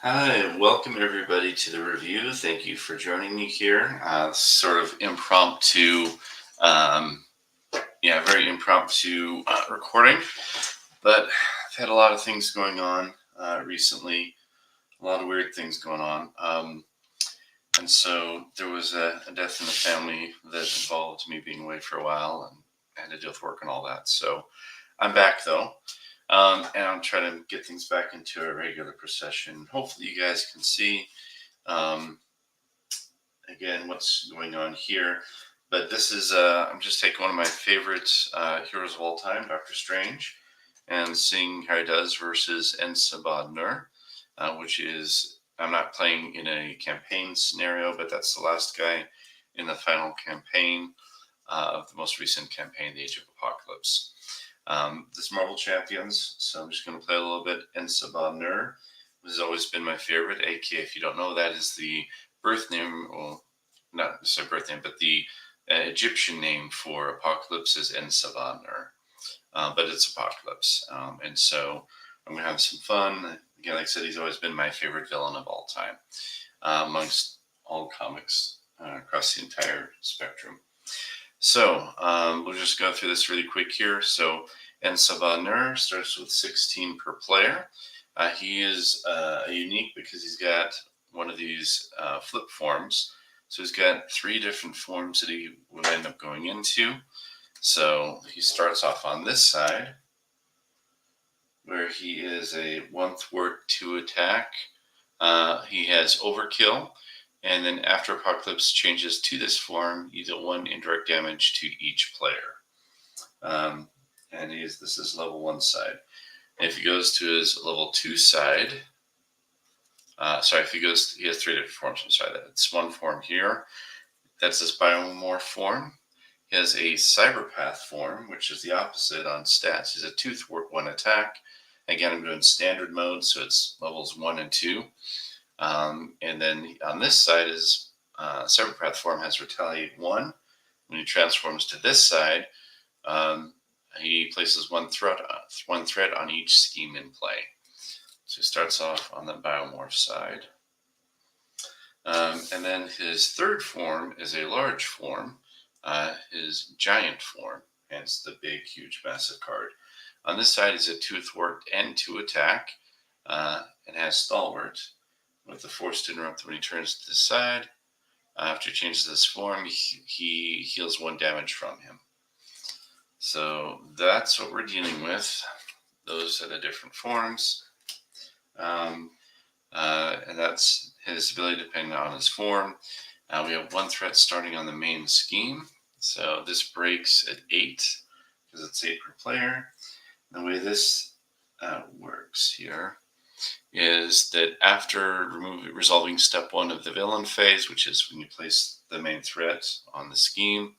Hi, welcome everybody to the review. Thank you for joining me here. Sort of impromptu, um, very impromptu recording, but I've had a lot of things going on recently, a lot of weird things going on. And so there was a death in the family that involved me being away for a while, and I had to deal with work and all that. So I'm back though. And I'm trying to get things back into a regular procession. Hopefully, you guys can see um, again what's going on here. But this is, I'm just taking one of my favorite heroes of all time, Doctor Strange, and seeing how he does versus Sabah Nur, which is, I'm not playing in a campaign scenario, but that's the last guy in the final campaign of the most recent campaign, The Age of Apocalypse. This Marvel Champions, so I'm just going to play a little bit. And Sabah Nur has always been my favorite. AK, if you don't know, that is the birth name, well, not necessarily birth name, but the Egyptian name for Apocalypse is En Sabah Nur, but it's Apocalypse. And so I'm going to have some fun. Again, like I said, he's always been my favorite villain of all time, amongst all comics across the entire spectrum. So we'll just go through this really quick here. So En Sabah Nur starts with 16 per player. He is unique because he's got one of these flip forms. So he's got 3 different forms that he would end up going into. So he starts off on this side, where he is a 1 thwart 2 attack. He has overkill, and then after Apocalypse changes to this form, you deal 1 indirect damage to each player. And this is level 1 side. And if he goes to his level 2 side, he has 3 different forms. I'm sorry, that's 1 form here. That's his biomorph form. He has a cyberpath form, which is the opposite on stats. He's a 2 thwart 1 attack. Again, I'm doing standard mode, so it's levels 1 and 2. And then on this side is cyberpath form has retaliate 1. When he transforms to this side, he places 1 threat on each scheme in play. So he starts off on the biomorph side. And then his 3rd form is a large form, his giant form, hence the big, huge, massive card. On this side is a 2 thwart and 2 attack, and has stalwart with the force to interrupt when he turns to the side. After he changes this form, he heals 1 damage from him. So that's what we're dealing with. Those are the different forms. And that's his ability depending on his form. We have 1 threat starting on the main scheme. So this breaks at 8 because it's 8 per player. The way this works here is that after resolving step 1 of the villain phase, which is when you place the main threat on the scheme,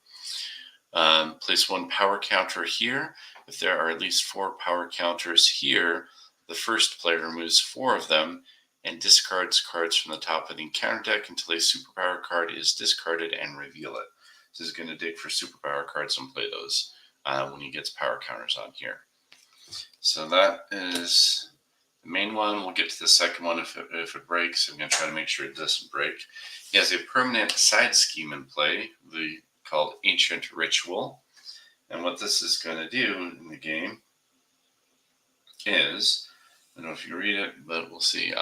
place 1 power counter here. If there are at least 4 power counters here, the first player removes 4 of them and discards cards from the top of the encounter deck until a superpower card is discarded and reveal it. So he's going to dig for superpower cards and play those when he gets power counters on here. So that is the main one. We'll get to the second one if it breaks. I'm going to try to make sure it doesn't break. He has a permanent side scheme in play called Ancient Ritual. And what this is going to do in the game is, I don't know if you read it, but we'll see.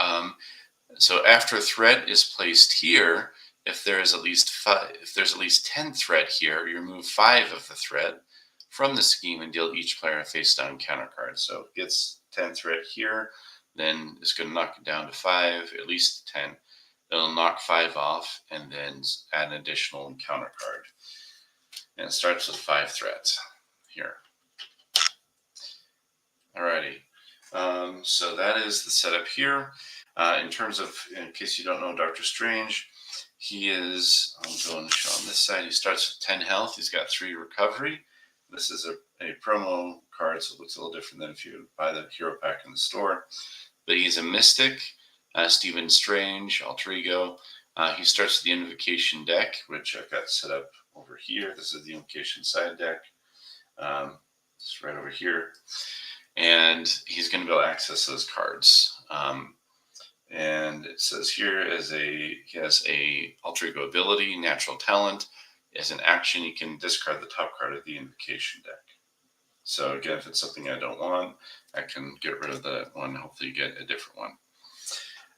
So after a threat is placed here, if there's at least 10 threat here, you remove 5 of the threat from the scheme and deal each player a face down counter card. So it gets 10 threat here, then it's going to knock it down to 5, at least 10. It'll knock 5 off and then add an additional counter card. And it starts with 5 threats here. Alrighty. So that is the setup here. In terms of, in case you don't know Doctor Strange, he is, I'll go and show on this side, he starts with 10 health. He's got 3 recovery. This is a promo card, so it looks a little different than if you buy the hero pack in the store. But he's a mystic, Stephen Strange, alter ego. He starts with the Invocation deck, which I've got set up over here. This is the Invocation side deck. It's right over here. And he's going to be able to access those cards. And it says here he has a alter ego ability, natural talent. As an action, you can discard the top card of the invocation deck. So again, if it's something I don't want, I can get rid of that one. Hopefully you get a different one.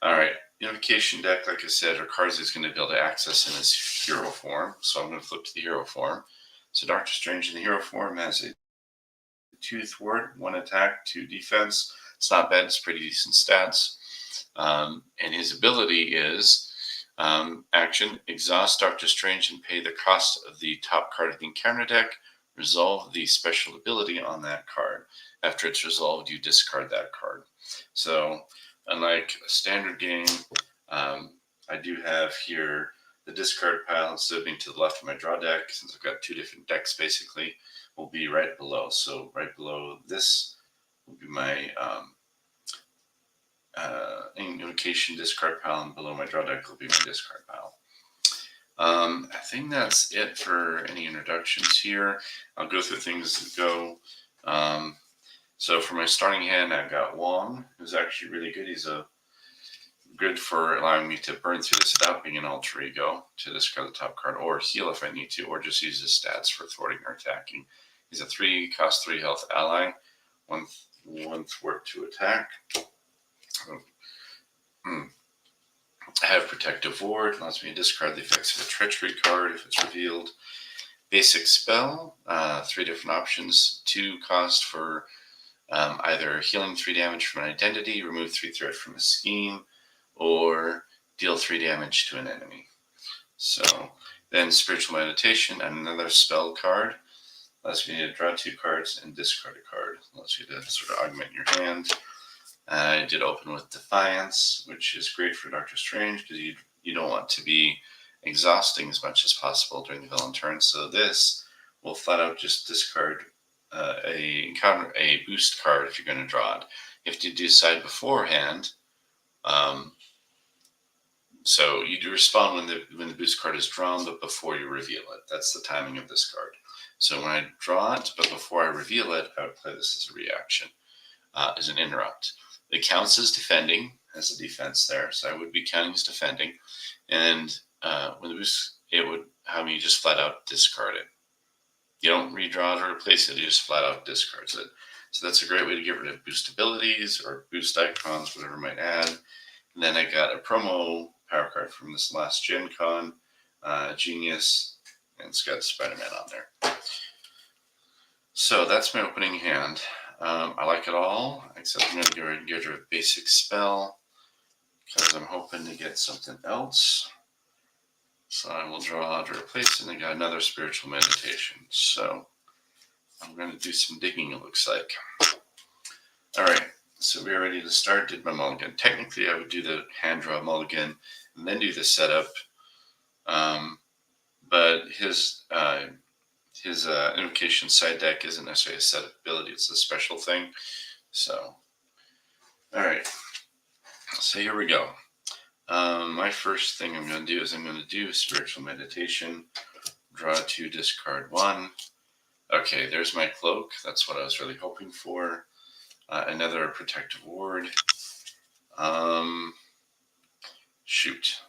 All right, invocation deck, like I said, are cards he's going to be able to access in his hero form. So I'm going to flip to the hero form. So Doctor Strange in the hero form has a 2 thwart, 1 attack, 2 defense. It's not bad. It's pretty decent stats. And his ability is action, exhaust Doctor Strange and pay the cost of the top card of the encounter deck. Resolve the special ability on that card. After it's resolved, you discard that card. So, unlike a standard game, I do have here the discard pile instead of being to the left of my draw deck, since I've got 2 different decks basically, will be right below. So, right below this will be my invocation discard pile, and below my draw deck will be my discard pile. I think that's it for any introductions here. I'll go through things as we go. So for my starting hand, I've got Wong, who's actually really good. He's good for allowing me to burn through this without being an alter ego, to discard the top card, or heal if I need to, or just use his stats for thwarting or attacking. He's a 3 cost 3 health ally, 1 thwart to attack. I have Protective Ward, allows me to discard the effects of a treachery card if it's revealed. Basic spell, 3 different options. 2 cost for either healing 3 damage from an identity, remove 3 threat from a scheme, or deal 3 damage to an enemy. So then Spiritual Meditation, another spell card. Allows me to draw 2 cards and discard a card. Allows you to sort of augment your hand. I did open with Defiance, which is great for Doctor Strange because you don't want to be exhausting as much as possible during the villain turn. So this will flat out just discard a boost card if you're going to draw it. You have to decide beforehand. So you do respond when the boost card is drawn, but before you reveal it. That's the timing of this card. So when I draw it, but before I reveal it, I would play this as a reaction, as an interrupt. It counts as defending, as a defense there, so I would be counting as defending. And when the boost, it would have me just flat out discard it. You don't redraw it or replace it, you just flat out discards it. So that's a great way to get rid of boost abilities or boost icons, whatever I might add. And then I got a promo power card from this last Gen Con, Genius, and it's got Spider-Man on there. So that's my opening hand. I like it all, except I'm going to get rid of Basic Spell because I'm hoping to get something else. So I will draw to replace it, and I got another Spiritual Meditation. So I'm going to do some digging, it looks like. All right, so we're ready to start. Did my mulligan. Technically, I would do the hand draw mulligan and then do the setup. But his invocation side deck isn't necessarily a setup ability, it's a special thing. So, all right. So here we go. My first thing I'm going to do is I'm going to do Spiritual Meditation. Draw 2, discard 1. Okay, there's my cloak. That's what I was really hoping for. Another Protective Ward. Shoot.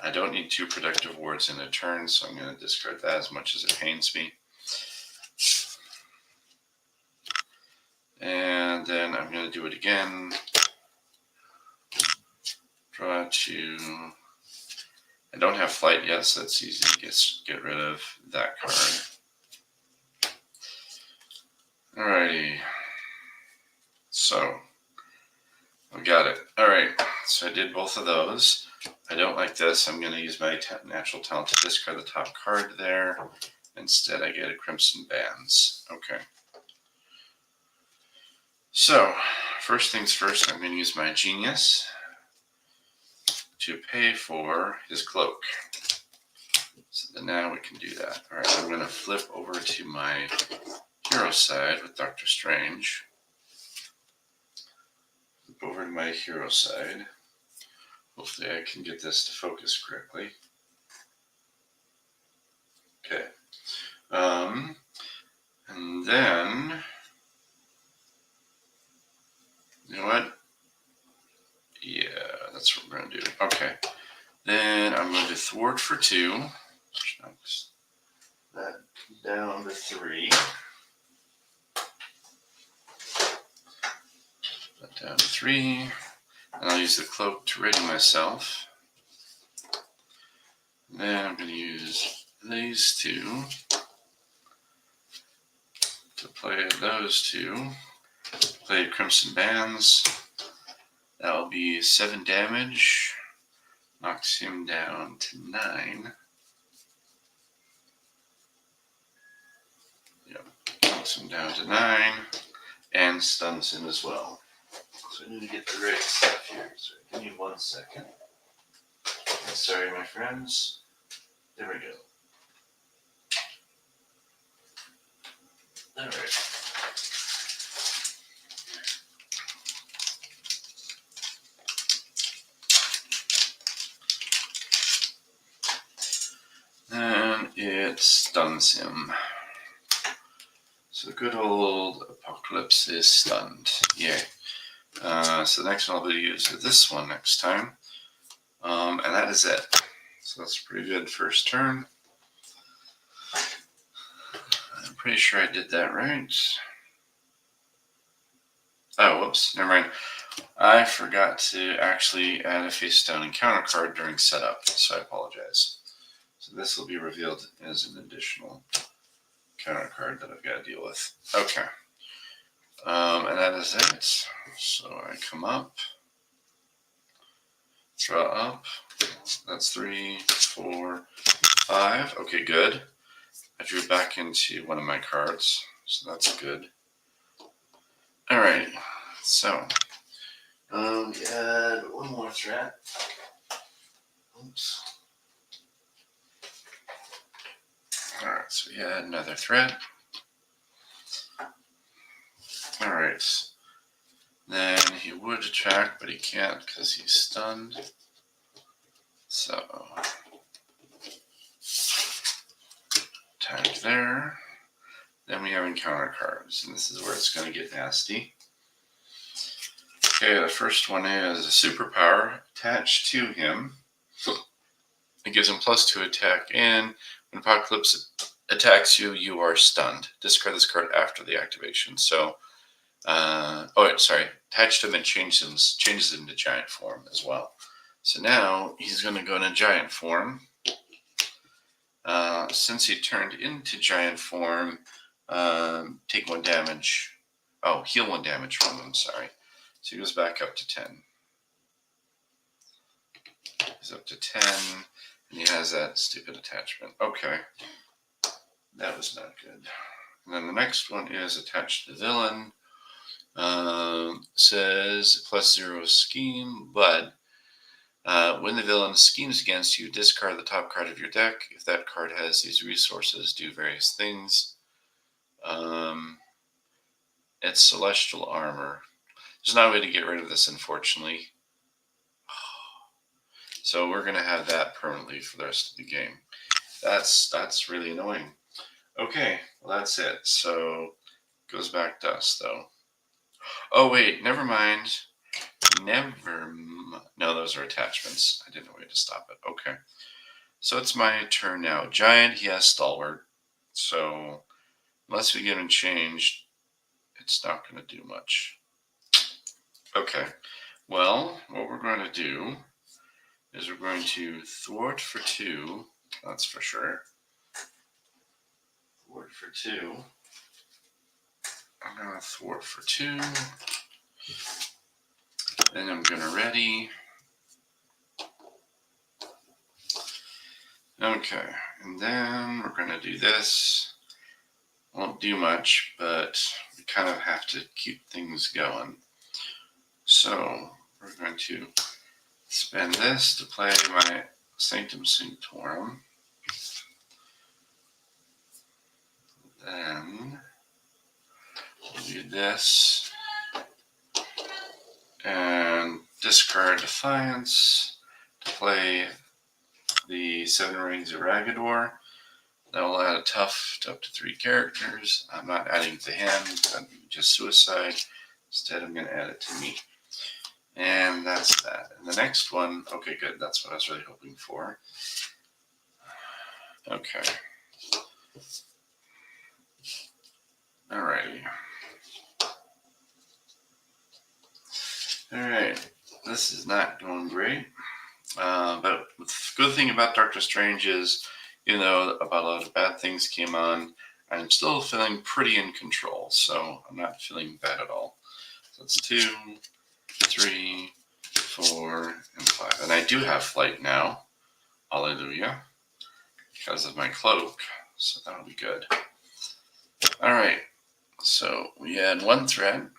I don't need 2 Protective Wards in a turn, so I'm going to discard that as much as it pains me. And then I'm going to do it again. Draw 2. I don't have Flight yet, so that's easy to get rid of that card. Alrighty. So, I got it. Alright, so I did both of those. I don't like this. I'm going to use my natural talent to discard the top card there. Instead, I get a Crimson Bands. Okay. So, first things first, I'm going to use my Genius to pay for his cloak. So then now we can do that. All right, I'm going to flip over to my hero side with Doctor Strange. Flip over to my hero side. Hopefully I can get this to focus correctly. Okay. And then, you know what? Yeah, That's what we're going to do. Okay. Then I'm going to thwart for 2, which knocks that down to 3. That down to 3. And I'll use the cloak to ready myself. And then I'm going to use these 2 to play those 2. Play Crimson Bands. That will be 7 damage. Knocks him down to 9. Yep, knocks him down to 9. And stuns him as well. So I need to get the right stuff here. So give me 1 second. Sorry, my friends. There we go. All right. And it stuns him. So good old Apocalypse is stunned. Yay. So the next one I'll be using this one next time. And that is it. So that's a pretty good first turn. I'm pretty sure I did that right. Oh, whoops. Never mind. I forgot to actually add a face down encounter card during setup, so I apologize. So this will be revealed as an additional counter card that I've got to deal with. Okay. And that is it. So I come up, draw up. That's 3, 4, 5. Okay, good. I drew back into one of my cards, so that's good. All right. So we add 1 more threat. Oops. All right, so we add another threat. All right. Then he would attack, but he can't because he's stunned. So attack there. Then we have encounter cards, and this is where it's going to get nasty. Okay, the first one is a superpower attached to him. It gives him +2 attack, and when Apocalypse attacks you, you are stunned. Discard this card after the activation. So, attached to him and changes him to giant form as well. So now he's going to go into giant form. Since he turned into giant form, take 1 damage. Oh, heal 1 damage from him, sorry. So he goes back up to 10. He's up to 10, and he has that stupid attachment. Okay. That was not good. And then the next one is attached to the villain. Says +0 scheme, but when the villain schemes against you, discard the top card of your deck. If that card has these resources, do various things. It's celestial armor. There's not a way to get rid of this, unfortunately. So we're going to have that permanently for the rest of the game. That's really annoying. Okay, well that's it. So it goes back to us, though. Oh, wait, never mind. No, those are attachments. I didn't know a way to stop it. Okay. So it's my turn now. Giant, he has Stalwart. So unless we get him changed, it's not going to do much. Okay. Well, what we're going to do is we're going to thwart for 2. That's for sure. Thwart for 2. I'm going to thwart for 2. Then I'm going to ready. Okay, and then we're going to do this. Won't do much, but we kind of have to keep things going. So we're going to spend this to play my Sanctum Sanctorum. Then we'll do this and discard Defiance to play the 7 Rings of Ragador. That will add a tough to up to 3 characters. I'm not adding it to him, that'd be just suicide. Instead, I'm going to add it to me. And that's that. And the next one, okay, good. That's what I was really hoping for. Okay. Alrighty. Alright. This is not going great. But the good thing about Doctor Strange is, about a lot of bad things came on, I'm still feeling pretty in control. So I'm not feeling bad at all. So it's 2, 3, 4, and 5. And I do have flight now. Hallelujah. Because of my cloak. So that'll be good. Alright. So we had one thread.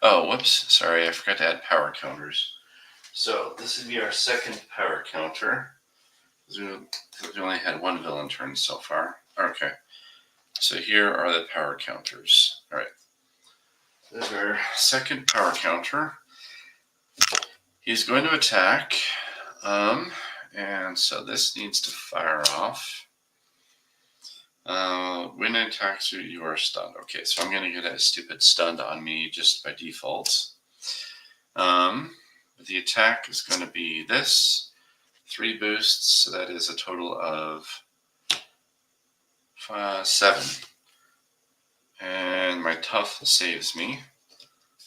Oh, whoops. Sorry, I forgot to add power counters. So this would be our second power counter. Because we only had one villain turn so far. Okay. So here are the power counters. Alright. There's our second power counter. He's going to attack. And so this needs to fire off. When it attacks you, you are stunned. Okay, so I'm going to get a stupid stunned on me just by default. But the attack is going to be this. 3 boosts, so that is a total of 7. And my tough saves me.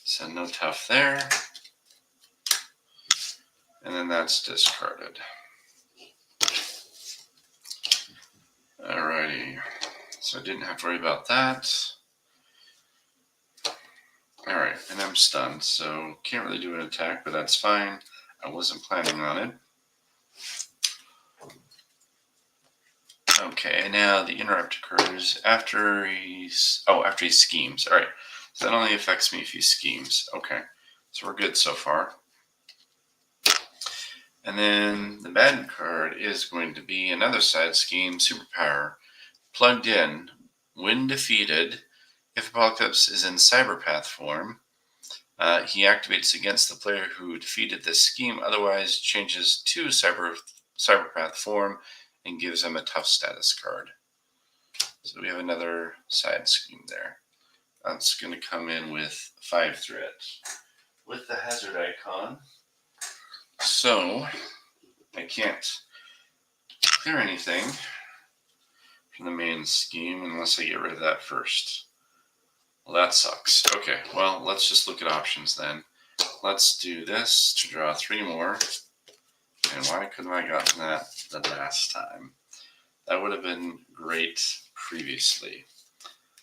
So no tough there. And then that's discarded. Alrighty. So I didn't have to worry about that. Alright, and I'm stunned, so can't really do an attack, but that's fine. I wasn't planning on it. Okay, now the interrupt occurs after he schemes. Alright, so that only affects me if he schemes. Okay, so we're good so far. And then the bad card is going to be another side scheme, superpower. Plugged in, when defeated, if Eqypt is in cyberpath form, he activates against the player who defeated this scheme, otherwise changes to cyberpath form and gives him a tough status card. So we have another side scheme there. That's going to come in with 5 threads with the hazard icon. So I can't clear anything from the main scheme unless I get rid of that first. Well, that sucks. Okay, well, let's just look at options then. Let's do this to draw 3 more. And why couldn't I have gotten that the last time? That would have been great previously.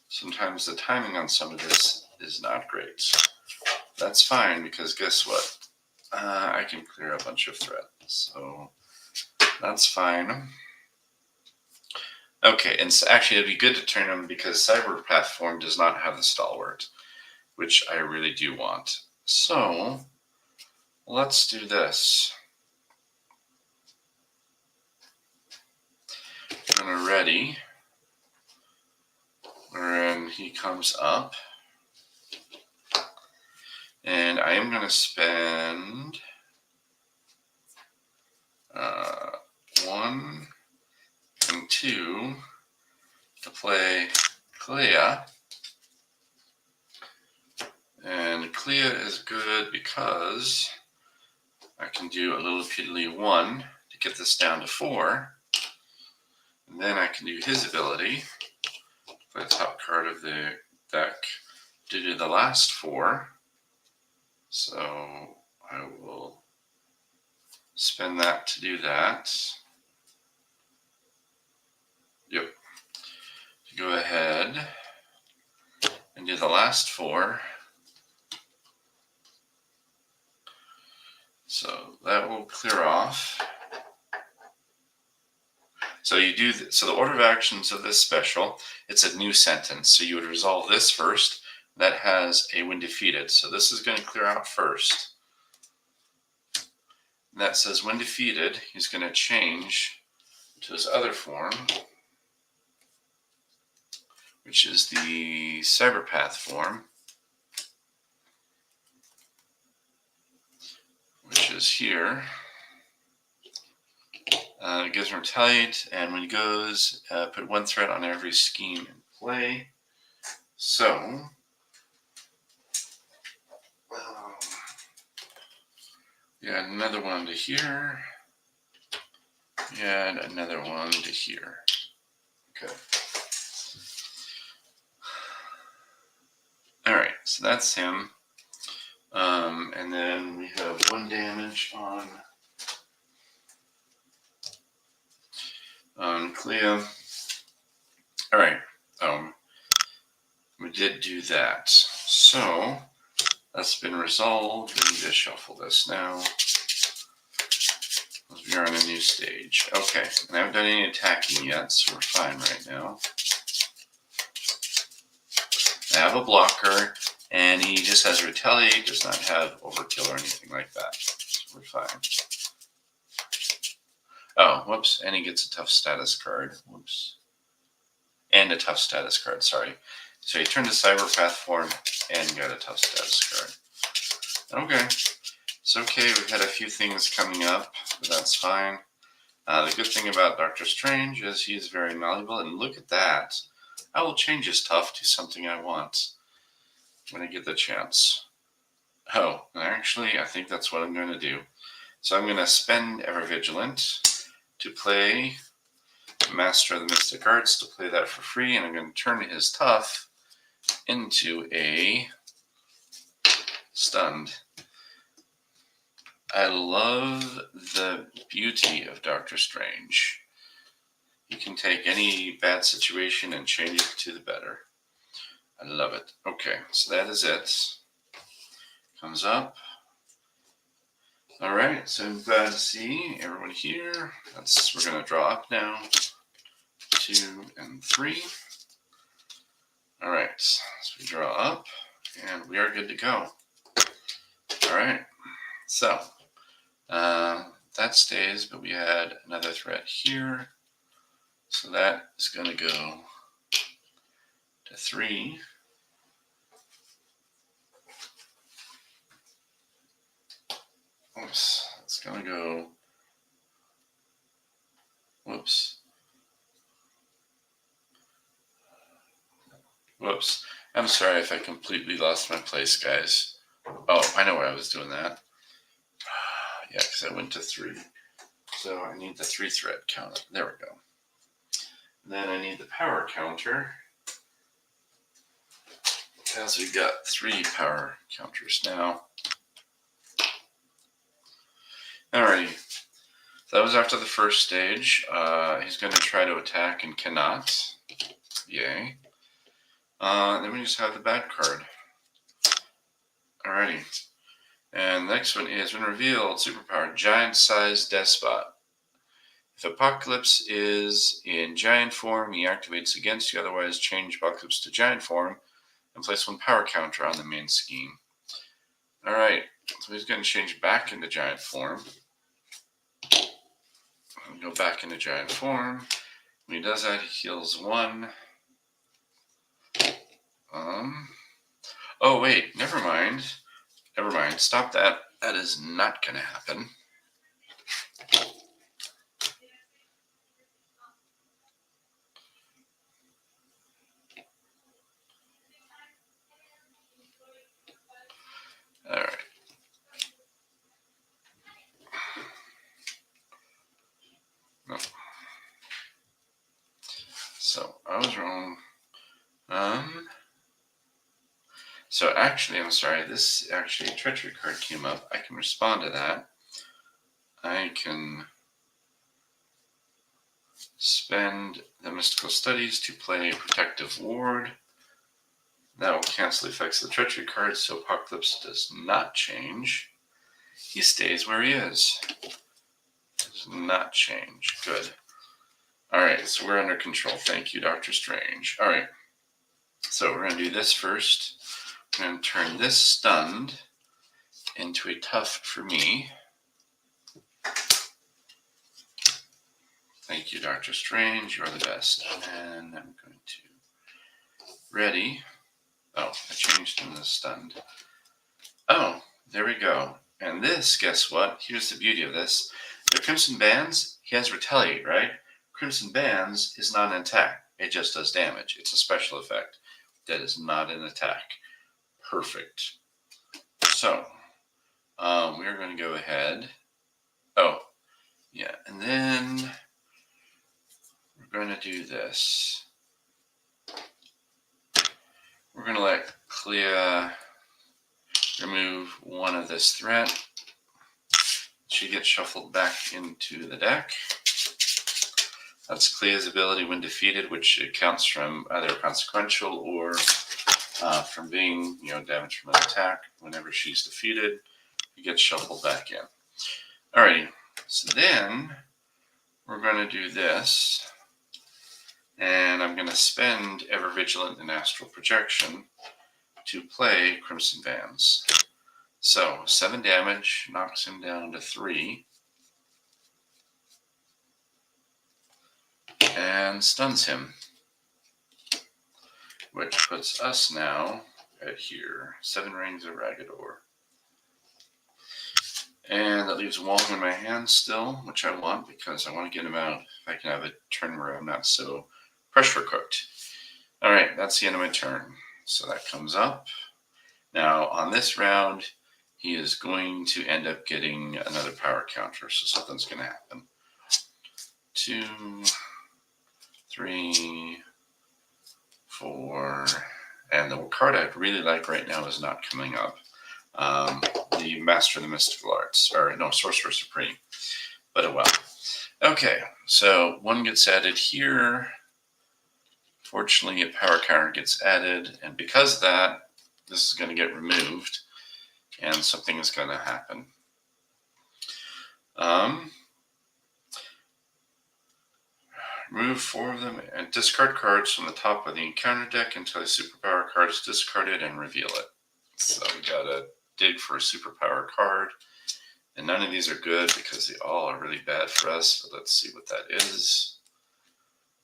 Sometimes the timing on some of this is not great. That's fine, because guess what? I can clear a bunch of threads, so that's fine. Okay, and so actually it'd be good to turn them because cyberpath form does not have the stalwart, which I really do want. So let's do this. I'm gonna ready, wherein he comes up, and I am gonna spend 1 and 2 to play Clea. And Clea is good because I can do a little piddly 1 to get this down to 4. And then I can do his ability, play the top card of the deck, to do the last 4. So I will spend that to do that. Yep. Go ahead and do the last 4. So that will clear off. So you do so the order of actions of this special, it's a new sentence. So you would resolve this first. That has a when defeated. So this is going to clear out first. And that says when defeated, he's going to change to his other form, which is the cyberpath form, which is here. It gives him retaliate, and when he goes, put 1 threat on every scheme in play. So, Yeah, another one to here. Yeah, another one to here. Okay. All right, so that's him. And then we have 1 damage on Clea. All right. We did do that. So that's been resolved. We need to shuffle this now. We are on a new stage. Okay, and I haven't done any attacking yet, so we're fine right now. I have a blocker, and he just has retaliate, does not have overkill or anything like that. So we're fine. Oh, whoops, and he gets a tough status card. Whoops. And a tough status card, sorry. So he turned to Cyberpath form and got a tough status card. Okay. It's okay, we've had a few things coming up, but that's fine. The good thing about Doctor Strange is he is very malleable, and look at that. I will change his tough to something I want when I get the chance. Oh, actually, I think that's what I'm going to do. So I'm going to spend Ever Vigilant to play Master of the Mystic Arts, to play that for free, and I'm going to turn his tough into a stunned. I love the beauty of Doctor Strange. You can take any bad situation and change it to the better. I love it. Okay, so that is it. Comes up. All right, so I'm glad to see everyone here. We're going to draw up now. 2 and 3. All right, so we draw up, and we are good to go. All right, so that stays, but we had another threat here. So that is going to go to 3. Oops, it's going to go. Whoops. Whoops. I'm sorry if I completely lost my place, guys. Oh, I know why I was doing that. Yeah, because I went to 3. So I need the 3 threat counter. There we go. Then I need the power counter, because we've got 3 power counters now. Alrighty. So that was after the first stage. He's going to try to attack and cannot. Yay. Then we just have the bad card. Alrighty. And the next one is, when revealed, superpower, giant-sized despot. If Apocalypse is in giant form, he activates against you. Otherwise, change Apocalypse to giant form and place 1 power counter on the main scheme. Alright, so he's going to change back into giant form. Go back into giant form. When he does that, he heals 1. Oh, wait, never mind. Never mind, stop that. That is not going to happen. Alright. No. So, I was wrong. So actually, I'm sorry, this actually, a treachery card came up. I can respond to that. I can spend the Mystical Studies to play Protective Ward. That will cancel the effects of the treachery card, so Apocalypse does not change. He stays where he is. Does not change. Good. Alright, so we're under control. Thank you, Doctor Strange. Alright, so we're going to do this first. I'm going to turn this stunned into a tough for me. Thank you, Doctor Strange. You are the best. And I'm going to ready. Oh, I changed into stunned. Oh, there we go. And this, guess what? Here's the beauty of this. The Crimson Bands, he has retaliate, right? Crimson Bands is not an attack. It just does damage. It's a special effect. That is not an attack. Perfect. So, we're going to go ahead. Oh, yeah. And then we're going to do this. We're going to let Clea remove one of this threat. She gets shuffled back into the deck. That's Clea's ability when defeated, which counts from either consequential or from being, damage from an attack. Whenever she's defeated, she gets shuffled back in. Alrighty, so then we're going to do this, and I'm going to spend Ever Vigilant and Astral Projection to play Crimson Vans. So 7 damage knocks him down to 3. And stuns him, which puts us now at here. 7 Rings of Ragador. And that leaves Wong in my hand still, which I want because I want to get him out if I can have a turn where I'm not so pressure cooked. All right, that's the end of my turn. So that comes up. Now, on this round, he is going to end up getting another power counter, so something's going to happen. 2, 3, 4, and the card I'd really like right now is not coming up. The Master of the Mystical Arts, or no, Sorcerer Supreme, but oh well. Okay, so 1 gets added here. Fortunately, a power counter gets added, and because of that, this is going to get removed, and something is going to happen. Remove 4 of them and discard cards from the top of the encounter deck until a superpower card is discarded and reveal it. So we gotta dig for a superpower card. And none of these are good because they all are really bad for us. But let's see what that is.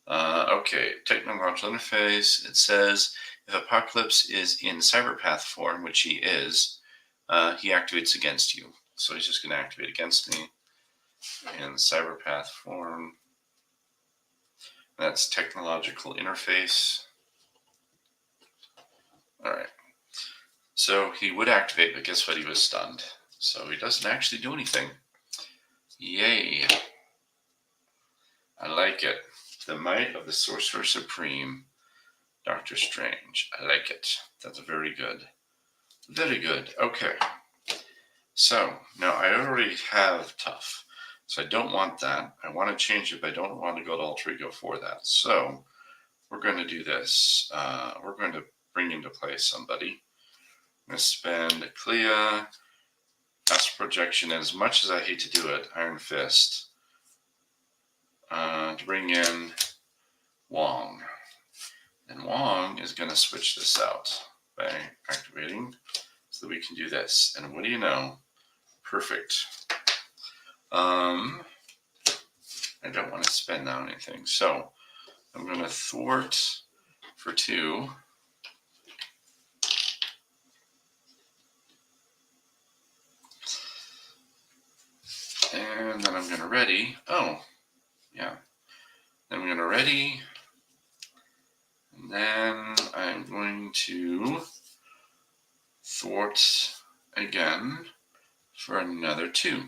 Okay, technological interface. It says if Apocalypse is in Cyberpath form, which he is, he activates against you. So he's just going to activate against me in Cyberpath form. That's technological interface. All right. So he would activate, but guess what? He was stunned. So he doesn't actually do anything. Yay. I like it. The Might of the Sorcerer Supreme. Doctor Strange. I like it. That's very good. Very good. Okay. So now I already have Tough. So I don't want that. I want to change it, but I don't want to go to Alter Ego for that. So we're going to do this. We're going to bring into play somebody. I'm going to spend Clea, Astral Projection, and as much as I hate to do it, Iron Fist, to bring in Wong. And Wong is going to switch this out by activating so that we can do this. And what do you know? Perfect. I don't want to spend now anything. So I'm going to thwart for 2. And then I'm going to ready. Oh, yeah. Then I'm going to ready. And then I'm going to thwart again for another 2.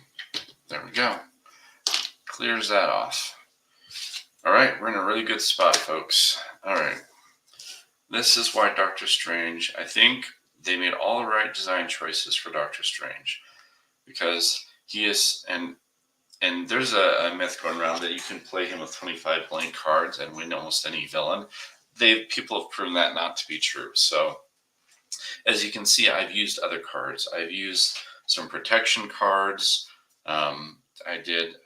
There we go. Clears that off. All right, we're in a really good spot, folks. All right. This is why Doctor Strange, I think they made all the right design choices for Doctor Strange. Because he is, and there's a myth going around that you can play him with 25 blank cards and win almost any villain. People have proven that not to be true. So as you can see, I've used other cards. I've used some protection cards. I did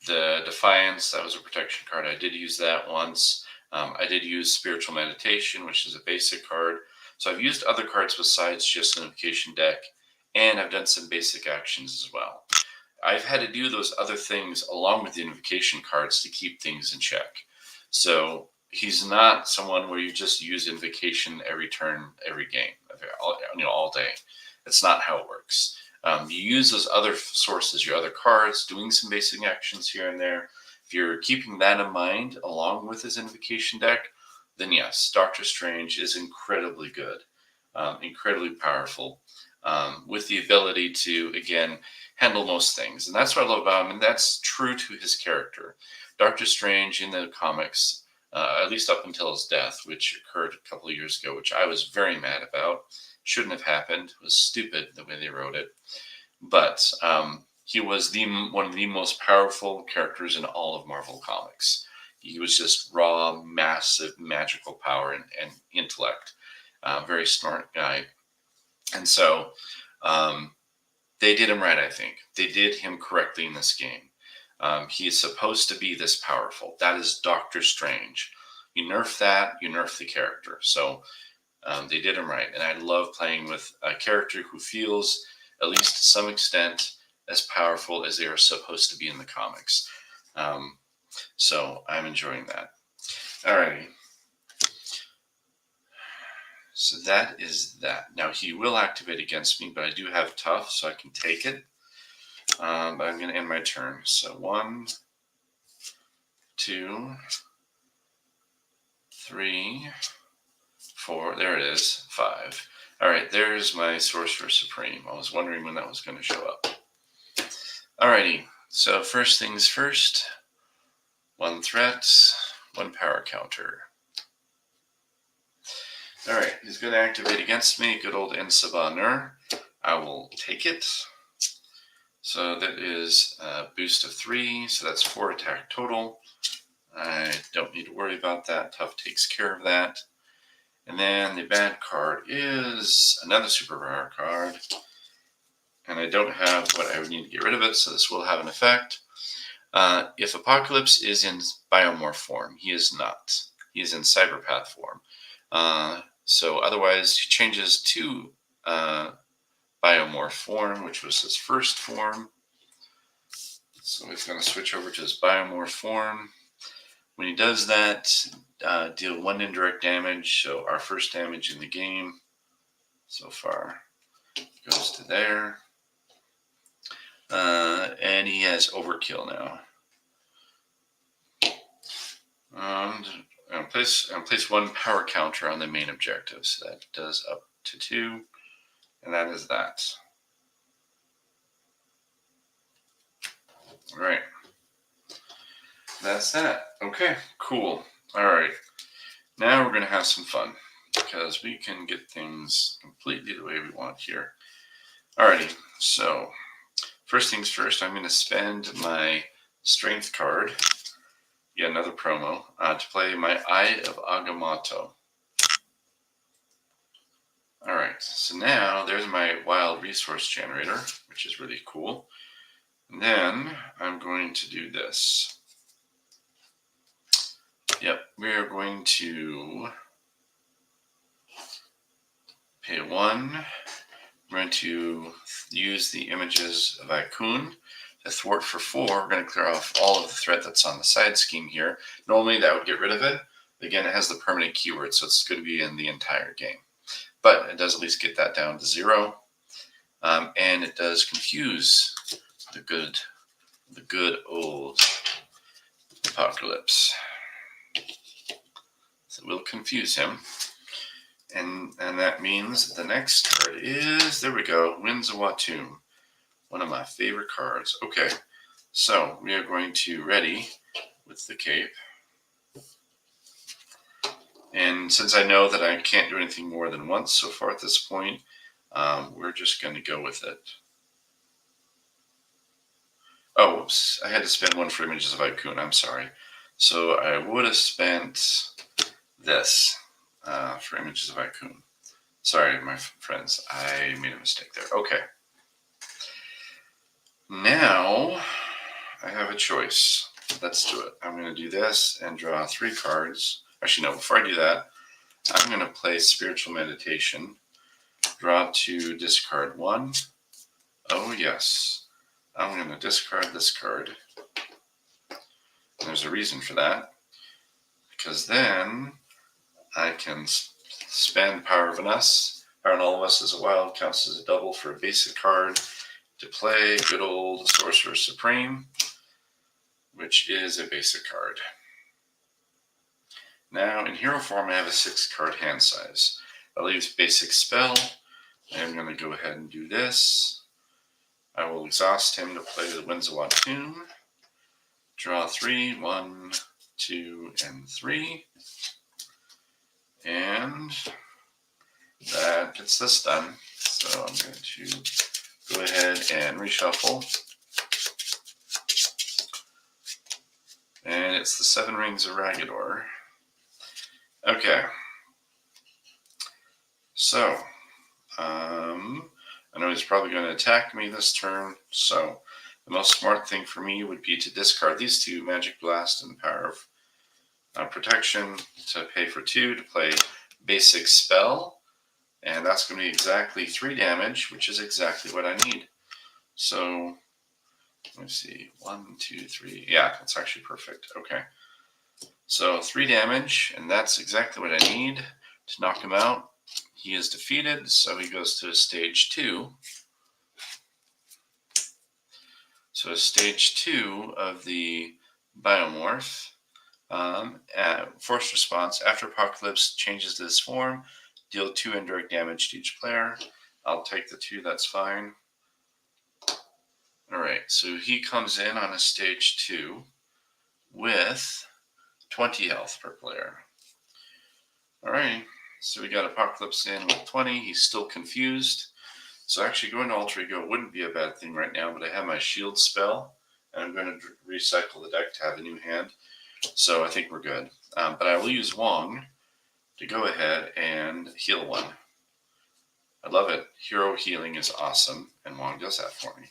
the Defiance. That was a protection card. I did use that once. I did use Spiritual Meditation, which is a basic card. So I've used other cards besides just an Invocation deck, and I've done some basic actions as well. I've had to do those other things along with the Invocation cards to keep things in check. So he's not someone where you just use Invocation every turn, every game, all day. That's not how it works. You use those other sources, your other cards, doing some basic actions here and there. If you're keeping that in mind along with his Invocation deck, then yes, Doctor Strange is incredibly good. incredibly powerful, with the ability to, again, handle most things. And that's what I love about him, and that's true to his character. Doctor Strange in the comics, at least up until his death, which occurred a couple of years ago, which I was very mad about. Shouldn't have happened. It was stupid the way they wrote it. But he was one of the most powerful characters in all of Marvel Comics. He was just raw, massive, magical power and intellect. Very smart guy. And so they did him right, I think. They did him correctly in this game. He is supposed to be this powerful. That is Doctor Strange. You nerf that, you nerf the character. So they did him right. And I love playing with a character who feels, at least to some extent, as powerful as they are supposed to be in the comics. So I'm enjoying that. Alrighty. So that is that. Now he will activate against me, but I do have tough, so I can take it. But I'm going to end my turn. So 1, 2, 3, 4. There it is. 5. All right, there's my Sorcerer Supreme. I was wondering when that was going to show up. Alrighty. So first things first. 1 threat, 1 power counter. All right, he's going to activate against me. Good old Sabah Nur. I will take it. So that is a boost of 3. So that's 4 attack total. I don't need to worry about that. Tough takes care of that. And then the bad card is another superpower card. And I don't have what I would need to get rid of it, so this will have an effect. If Apocalypse is in Biomorph form, he is not. He is in Cyberpath form. So otherwise, he changes to Biomorph form, which was his first form. So he's going to switch over to his Biomorph form. When he does that, deal 1 indirect damage. So our first damage in the game so far goes to there. And he has Overkill now. And I'll place 1 power counter on the main objective. So that does up to 2. And that is that. All right. That's that. Okay, cool. All right. Now we're going to have some fun because we can get things completely the way we want here. Alrighty, so first things first, I'm going to spend my strength card, yet another promo, to play my Eye of Agamotto. Alright, so now there's my wild resource generator, which is really cool. And then I'm going to do this. Yep, we are going to pay 1. We're going to use the images of Icon to thwart for 4. We're going to clear off all of the threat that's on the side scheme here. Normally that would get rid of it. Again, it has the permanent keyword, so it's going to be in the entire game. But it does at least get that down to 0. And it does confuse the good old Apocalypse. So we'll confuse him. And that means the next card is, there we go, Winds of Watum. One of my favorite cards. Okay, so we are going to ready with the cape. And since I know that I can't do anything more than once so far at this point, we're just going to go with it. Oh, whoops, I had to spend 1 for images of Icon, I'm sorry. So I would have spent this for images of Icon. Sorry, my friends, I made a mistake there. Okay. Now, I have a choice. Let's do it. I'm going to do this and draw 3 cards. Actually, no, before I do that, I'm going to play Spiritual Meditation. Draw 2, discard 1. Oh, yes. I'm going to discard this card. And there's a reason for that. Because then I can spend Power of Us. Power on All of Us as a wild counts as a double for a basic card to play good old Sorcerer Supreme, which is a basic card. Now, in hero form, I have a 6-card hand size. That leaves basic spell. I'm going to go ahead and do this. I will exhaust him to play the Winds of Watoon. Draw 3, 1, 2, and 3. And that gets this done. So I'm going to go ahead and reshuffle. And it's the 7 Rings of Ragador. Okay. So, I know he's probably going to attack me this turn, so the most smart thing for me would be to discard these 2, Magic Blast and Power of Protection, to pay for 2 to play basic spell, and that's going to be exactly 3 damage, which is exactly what I need. So, let me see, 1, 2, 3, yeah, that's actually perfect. Okay. So 3 damage, and that's exactly what I need to knock him out. He is defeated, so he goes to stage 2. So stage 2 of the Biomorph. Force response. After Apocalypse changes to this form, deal 2 indirect damage to each player. I'll take the 2, that's fine. Alright, so he comes in on a stage 2 with 20 health per player. Alright, so we got Apocalypse in with 20. He's still confused. So actually going to Alter Ego wouldn't be a bad thing right now, but I have my shield spell, and I'm going to recycle the deck to have a new hand. So I think we're good. But I will use Wong to go ahead and heal 1. I love it. Hero healing is awesome, and Wong does that for me.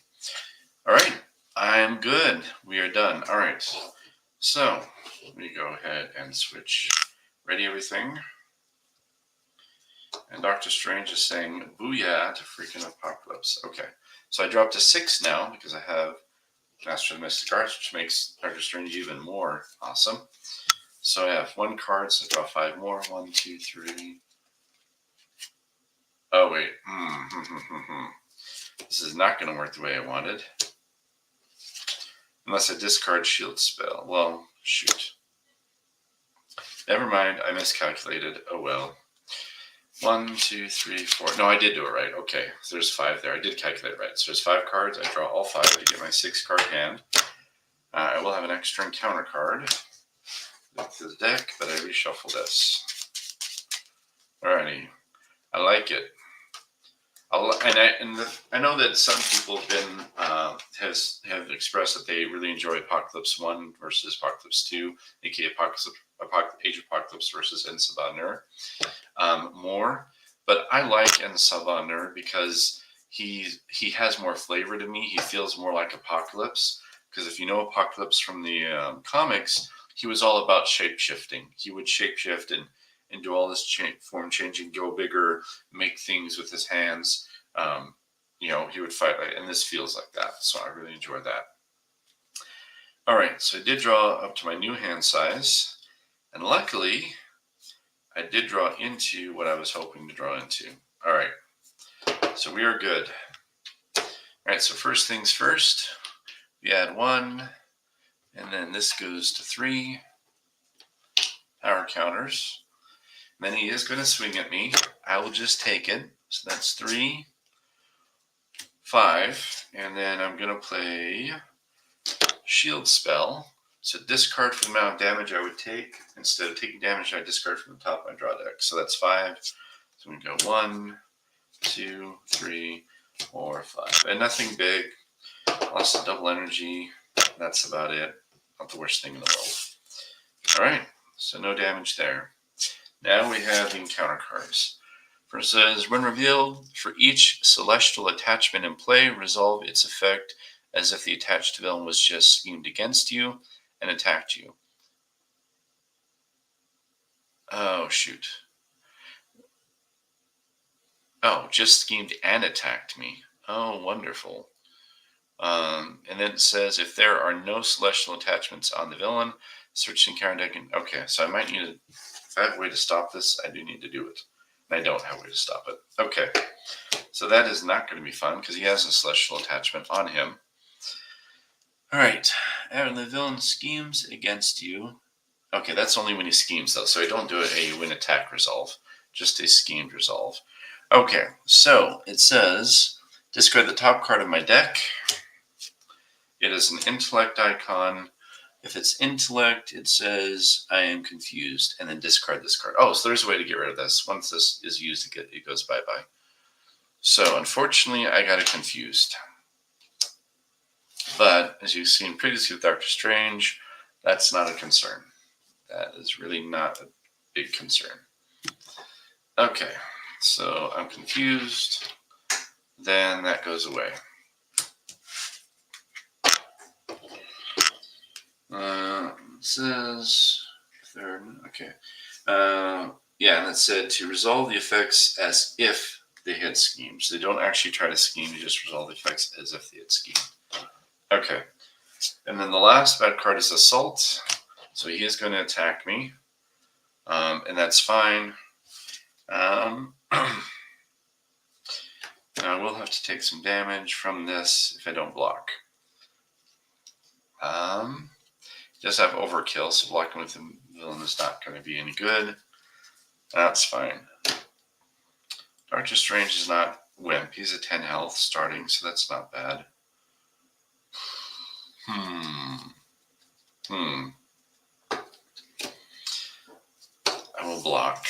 Alright, I'm good. We are done. Alright, so let me go ahead and switch. Ready everything? And Doctor Strange is saying, booyah to freaking Apocalypse. Okay, so I dropped to 6 now because I have Master of the Mystic Arts, which makes Doctor Strange even more awesome. So I have 1 card, so I draw 5 more. 1, 2, 3. Oh, wait. This is not going to work the way I wanted. Unless I discard shield spell. Well, shoot. Never mind, I miscalculated. Oh well. 1, 2, 3, 4. No, I did do it right. Okay, so there's 5 there. I did calculate right. So there's 5 cards. I draw all 5 to get my 6-card hand. I will have an extra encounter card. Look to the deck, but I reshuffle this. Alrighty. I like it. I know that some people have been have expressed that they really enjoy Apocalypse 1 versus Apocalypse 2, aka Age of Apocalypse versus En Sabah Nur more. But I En Sabah Nur because he has more flavor to me. He feels more like Apocalypse. Because if you know Apocalypse from the comics, he was all about shape-shifting. He would shape-shift and do all this form changing, go bigger, make things with his hands. He would fight, and this feels like that. So I really enjoy that. All right, so I did draw up to my new hand size, and luckily, I did draw into what I was hoping to draw into. All right, so we are good. All right, so first things first, we add 1, and then this goes to 3 power counters. Then he is going to swing at me. I will just take it. So that's 3, 5, and then I'm going to play shield spell. So discard for the amount of damage I would take. Instead of taking damage, I discard from the top of my draw deck. So that's 5. So we go 1, 2, 3, 4, 5. And nothing big. Lost the double energy. That's about it. Not the worst thing in the world. All right. So no damage there. Now we have the encounter cards. First says, when revealed, for each celestial attachment in play, resolve its effect as if the attached villain was just schemed against you and attacked you. Oh, shoot. Oh, just schemed and attacked me. Oh, wonderful. And then it says, if there are no celestial attachments on the villain, search the encounter deck. Okay, so I might need to, if I have a way to stop this, I do need to do it. And I don't have a way to stop it. Okay, so that is not going to be fun because he has a celestial attachment on him. All right, and the villain schemes against you. Okay, that's only when he schemes though, so I don't do a win attack resolve. just a schemed resolve. Okay, so it says discard the top card of my deck. It is an intellect icon. If it's intellect, it says I am confused, and then discard this card. Oh, so there's a way to get rid of this. Once this is used, it goes bye-bye. So unfortunately, I got it confused. But as you've seen previously with Doctor Strange, that's not a concern. That is really not a big concern. Okay, so I'm confused. Then that goes away. It says third. Okay. Yeah, and it said to resolve the effects as if they had schemes. They don't actually try to scheme. You just resolve the effects as if they had schemed. Okay. And then the last bad card is Assault. So he is going to attack me. And that's fine. I will have to take some damage from this if I don't block. He does have overkill, so blocking with the villain is not going to be any good. That's fine. Doctor Strange is not Wimp. He's at 10 health starting, so that's not bad. I will block.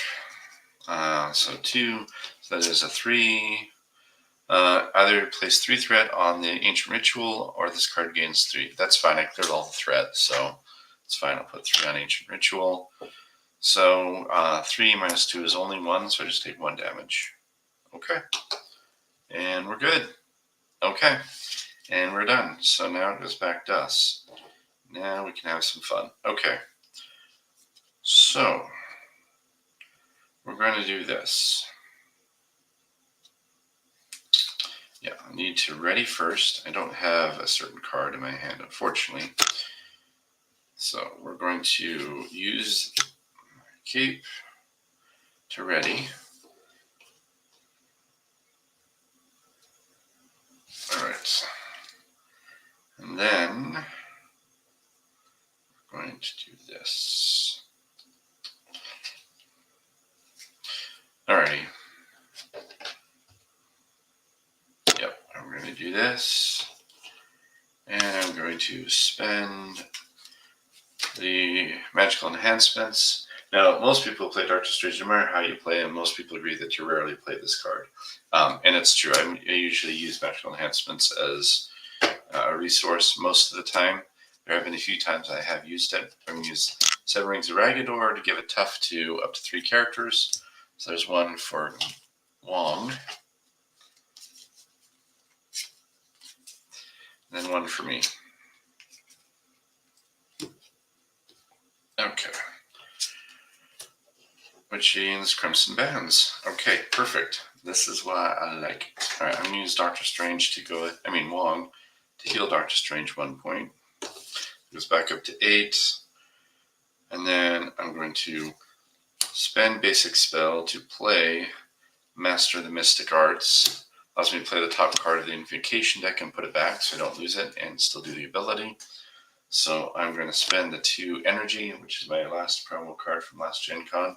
So 2, so that is a 3. Either place 3 threat on the Ancient Ritual, or this card gains 3. That's fine. I cleared all the threat, so it's fine. I'll put 3 on Ancient Ritual. So 3 minus 2 is only 1, so I just take 1 damage. Okay. And we're good. Okay. And we're done. So now it goes back to us. Now we can have some fun. Okay. So we're going to do this. Yeah, I need to ready first. I don't have a certain card in my hand, unfortunately. So we're going to use Eqypt to ready. All right. And then we're going to do this. Alrighty. Yep, I'm going to do this. And I'm going to spend the magical enhancements. Now, most people play Doctor Strange. No matter how you play him, most people agree that you rarely play this card. And it's true. I usually use magical enhancements as a resource most of the time. There have been a few times I have used it. I'm going to use 7 Rings of Ragador to give it tough to up to 3 characters. So there's one for Wong. And then one for me. Okay. Which means Crimson Bands. Okay, perfect. This is why I like it. Alright, I'm going to use Doctor Strange to Wong, to heal Doctor Strange 1 point. Goes back up to 8. And then I'm going to spend basic spell to play Master the Mystic Arts. Allows me to play the top card of the Invocation deck and put it back so I don't lose it and still do the ability. So I'm going to spend the 2 energy, which is my last promo card from last Gen Con,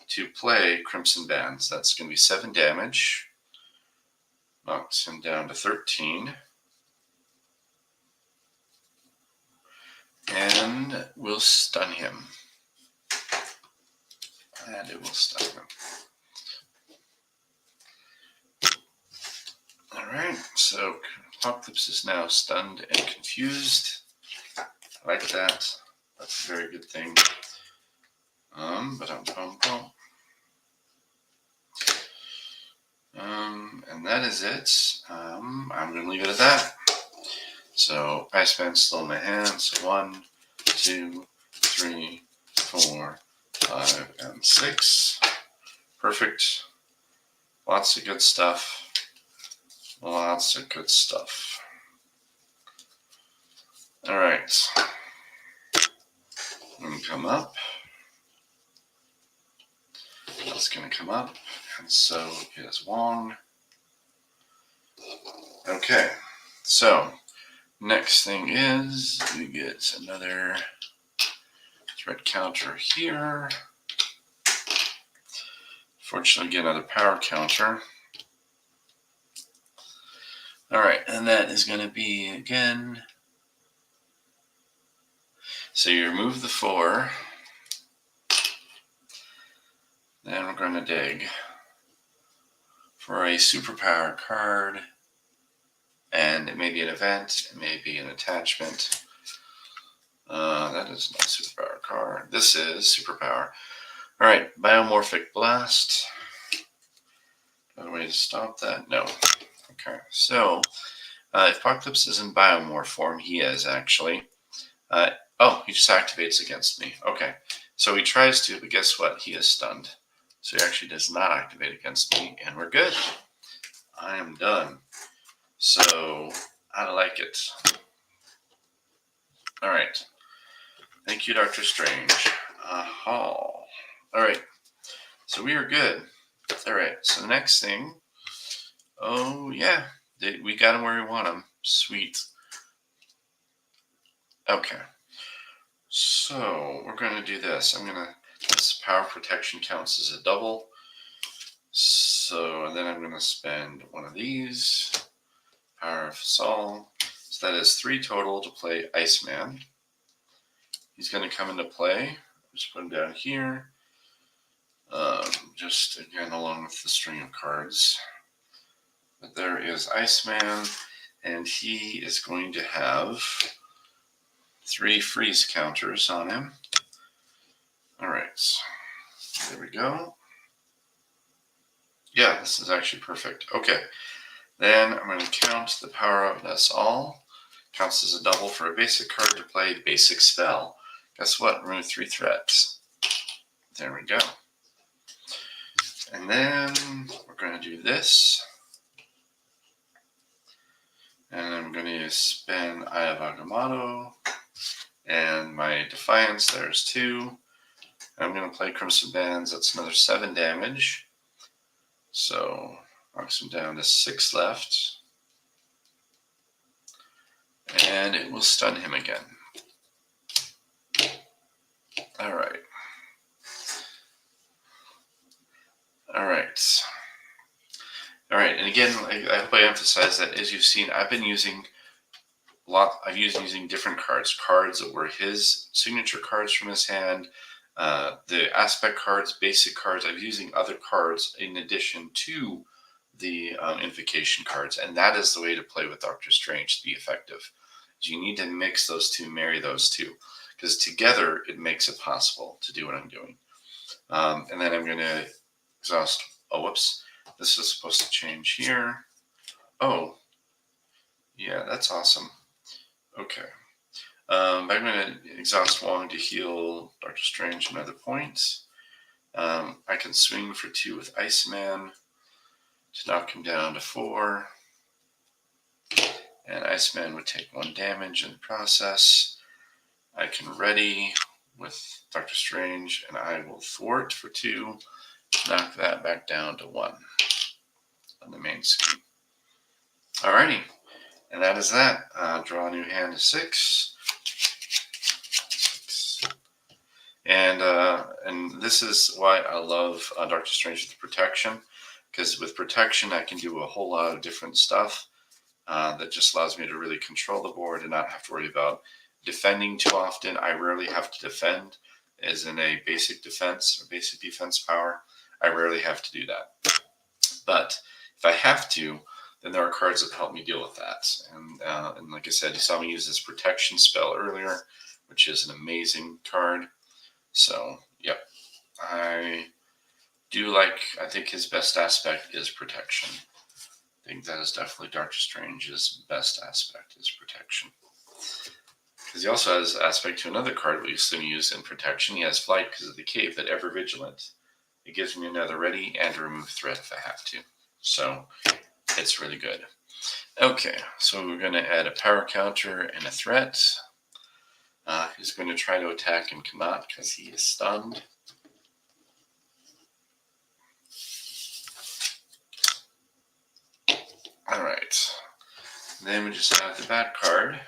to play Crimson Bands. That's going to be 7 damage. Knocks him down to 13. And we'll stun him. And it will stun him. Alright, so Eqypt is now stunned and confused. I like that. That's a very good thing. And that is it. I'm going to leave it at that. So Iceman's still in my hand. So 1, 2, 3, 4, 5, and 6. Perfect. Lots of good stuff. Lots of good stuff. All right. I'm going to come up. That's going to come up. And so is Wong. Okay. So next thing is we get another threat counter here. Fortunately, get another power counter. All right, and that is going to be again. So you remove the 4. Then we're going to dig for a superpower card. And it may be an event, it may be an attachment. That is not superpower card. This is superpower. All right, biomorphic blast. Another way to stop that? No. Okay, so if Apocalypse is in biomorph form, he is actually. Oh, he just activates against me. Okay, so he tries to, but guess what? He is stunned. So he actually does not activate against me, and we're good. I am done. So I like it. All right. Thank you, Dr. Strange. All right. So we are good. All right. So the next thing. Oh, yeah. We got him where we want him. Sweet. Okay. So we're going to do this. This power protection counts as a double. So, and then I'm going to spend one of these. Power of Sol. So that is 3 total to play Iceman. He's going to come into play. Just put him down here. Just again along with the string of cards. But there is Iceman, and he is going to have 3 freeze counters on him. All right, there we go. Yeah, this is actually perfect. Okay, then I'm going to count the power of us all. Counts as a double for a basic card to play basic spell. Guess what? Remove 3 threats. There we go. And then we're going to do this. And I'm going to spend Eye of Agamotto. And my Defiance, there's 2. I'm going to play Crimson Bands. That's another 7 damage. So knocks him down to 6 left. And it will stun him again. All right. All right. All right. And again, I hope I emphasize that as you've seen, I've been using using different cards that were his signature cards from his hand, the aspect cards, basic cards. I'm using other cards in addition to the invocation cards, and that is the way to play with Doctor Strange to be effective. You need to mix those two, marry those two, because together it makes it possible to do what I'm doing. And then I'm going to exhaust. Oh, whoops! This is supposed to change here. Oh, yeah, that's awesome. Okay. I'm going to exhaust Wong to heal Doctor Strange another point. I can swing for 2 with Iceman to knock him down to 4. And Iceman would take 1 damage in the process. I can ready with Doctor Strange, and I will thwart for 2, knock that back down to 1 on the main scheme. Alrighty. And that is that. Draw a new hand to 6. And this is why I love Doctor Strange with protection, because with protection I can do a whole lot of different stuff that just allows me to really control the board and not have to worry about defending too often. I rarely have to defend, as in a basic defense or basic defense power. I rarely have to do that. But if I have to, then there are cards that help me deal with that. And like I said, you saw me use this protection spell earlier, which is an amazing card. So, yep, I think his best aspect is protection. I think that is definitely Doctor Strange's best aspect is protection. Because he also has aspect to another card we used to use in protection. He has flight because of the cape, but ever vigilant. It gives me another ready and a remove threat if I have to. So, it's really good. Okay, so we're going to add a power counter and a threat. He's going to try to attack and cannot because he is stunned. All right. Then we just have the bad card,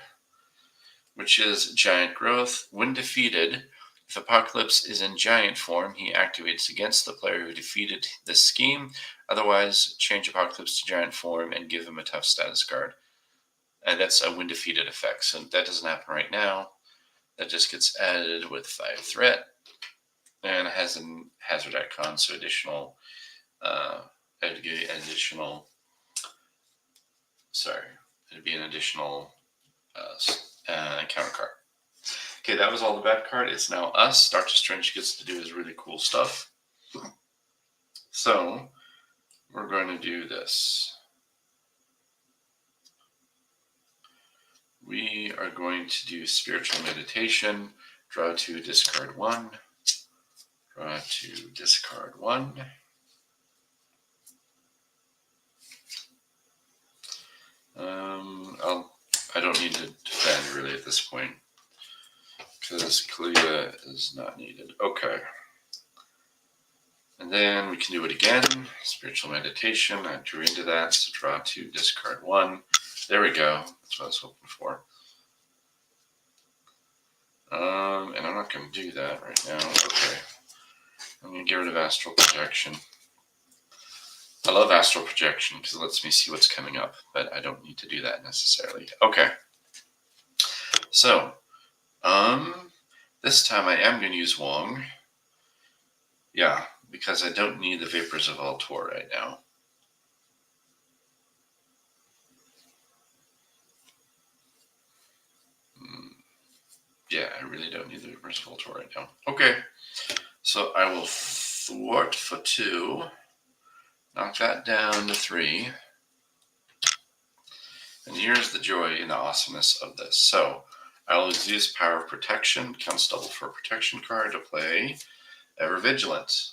which is Giant Growth. When defeated, If Apocalypse is in giant form, he activates against the player who defeated this scheme. Otherwise, change Apocalypse to giant form and give him a tough status card. And that's a when defeated effect. So that doesn't happen right now. That just gets added with 5 threat. And it has a hazard icon, so additional, it'd be an additional counter card. Okay, that was all the bad card. It's now us. Doctor Strange gets to do his really cool stuff. So, we're going to do this. We are going to do Spiritual Meditation. Draw 2, discard 1. Draw 2, discard 1. I don't need to defend really at this point because Kalia is not needed. Okay. And then we can do it again. Spiritual Meditation. I drew into that. So draw 2, discard 1. There we go. That's what I was hoping for. And I'm not going to do that right now. Okay. I'm going to get rid of Astral Projection. I love Astral Projection because it lets me see what's coming up, but I don't need to do that necessarily. Okay. So, this time I am going to use Wong. Yeah, because I don't need the Vapors of Altor right now. Yeah, I really don't need the Vapors of Altor right now. Okay. So I will thwart for 2. Knock that down to 3. And here's the joy and the awesomeness of this. So I will use Power of Protection, counts double for a protection card to play Ever Vigilant.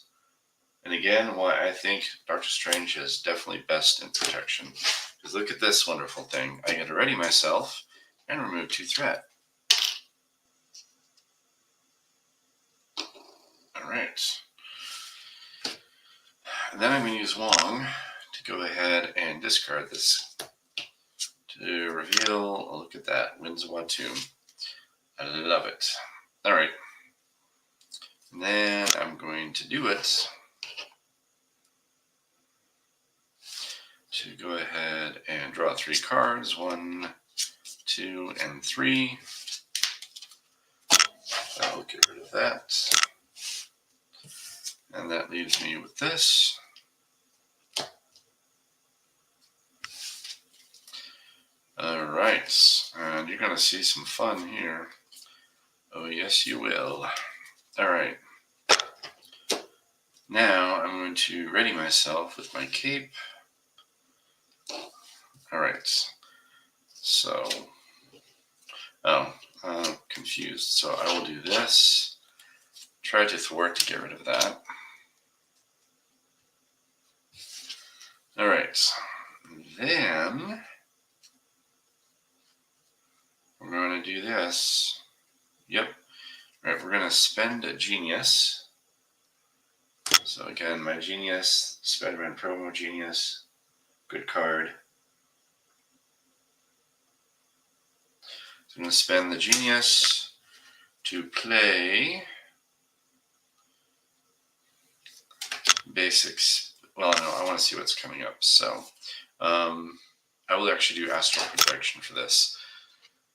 And again, why I think Doctor Strange is definitely best in protection. Because look at this wonderful thing. I get to ready myself and remove 2 threat. Alright. And then I'm going to use Wong to go ahead and discard this. To reveal, oh, look at that, Winds of Watum. I love it. Alright. And then I'm going to do it to go ahead and draw 3 cards. 1, 2, and 3. I'll get rid of that. And that leaves me with this. Alright, and you're going to see some fun here. Oh, yes, you will. Alright. Now I'm going to ready myself with my cape. Alright. So, I'm confused. So I will do this. Try to thwart to get rid of that. Alright. Then we're going to do this. Yep. All right, we're going to spend a Genius. So again, my Genius, Spider-Man promo Genius, good card. So I'm going to spend the Genius to play basics. Well, no, I want to see what's coming up. So I will actually do Astral Projection for this.